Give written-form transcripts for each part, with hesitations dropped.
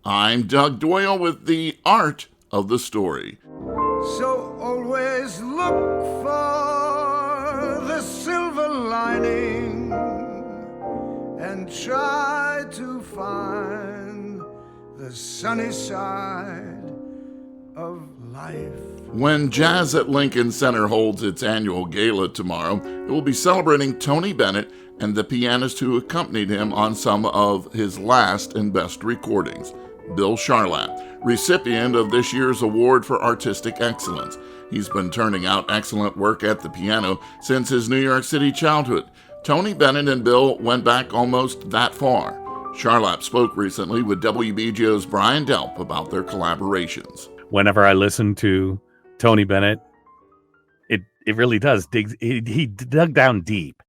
I'm Doug Doyle with the art of the story. So always look for the silver lining and try to find the sunny side of life. When Jazz at Lincoln Center holds its annual gala tomorrow, it will be celebrating Tony Bennett and the pianist who accompanied him on some of his last and best recordings, Bill Charlap, recipient of this year's Award for Artistic Excellence. He's been turning out excellent work at the piano since his New York City childhood. Tony Bennett and Bill went back almost that far. Charlap spoke recently with WBGO's Brian Delp about their collaborations. Whenever I listen to Tony Bennett, it really does dig. He dug down deep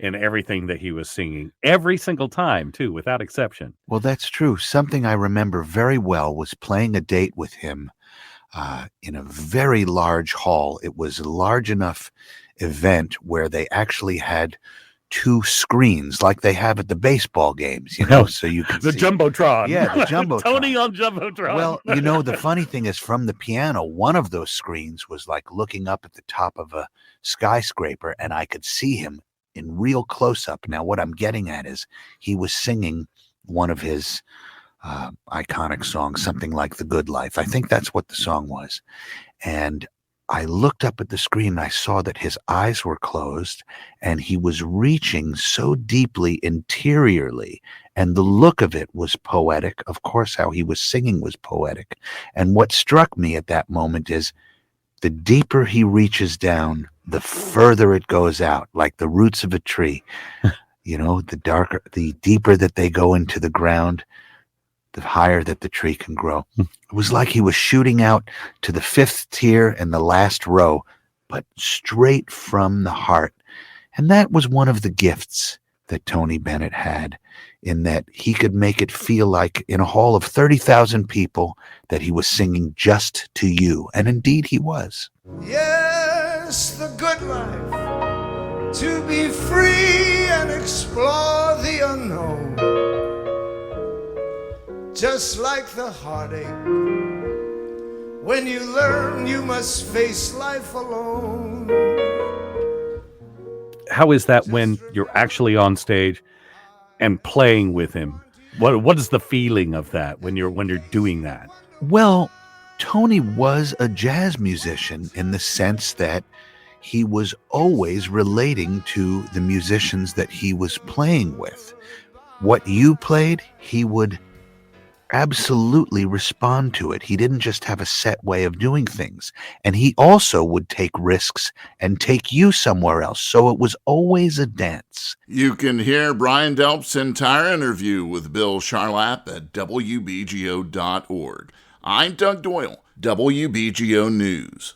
in everything that he was singing every single time, too, without exception. Well, that's true. Something I remember very well was playing a date with him in a very large hall. It was a large enough event where they actually had two screens like they have at the baseball games, so you can the see. Jumbotron. Yeah, the Jumbotron. Tony on Jumbotron. Well, the funny thing is, from the piano, one of those screens was like looking up at the top of a skyscraper, and I could see him in real close-up. Now, what I'm getting at is he was singing one of his iconic songs, something like The Good Life. I think that's what the song was. And I looked up at the screen and I saw that his eyes were closed and he was reaching so deeply interiorly, and the look of it was poetic. Of course, how he was singing was poetic. And what struck me at that moment is the deeper he reaches down, the further it goes out, like the roots of a tree. The deeper that they go into the ground, the higher that the tree can grow. It was like he was shooting out to the fifth tier and the last row, but straight from the heart. And that was one of the gifts that Tony Bennett had, in that he could make it feel like in a hall of 30,000 people that he was singing just to you. And indeed he was. Yes, the good life, to be free and explore the unknown. Just like the heartache, when you learn you must face life alone. How is that when you're actually on stage and playing with him? What is the feeling of that when you're doing that? Well, Tony was a jazz musician in the sense that he was always relating to the musicians that he was playing with. What you played, he would absolutely respond to it. He didn't just have a set way of doing things. And he also would take risks and take you somewhere else. So it was always a dance. You can hear Brian Delp's entire interview with Bill Charlap at WBGO.org. I'm Doug Doyle, WBGO News.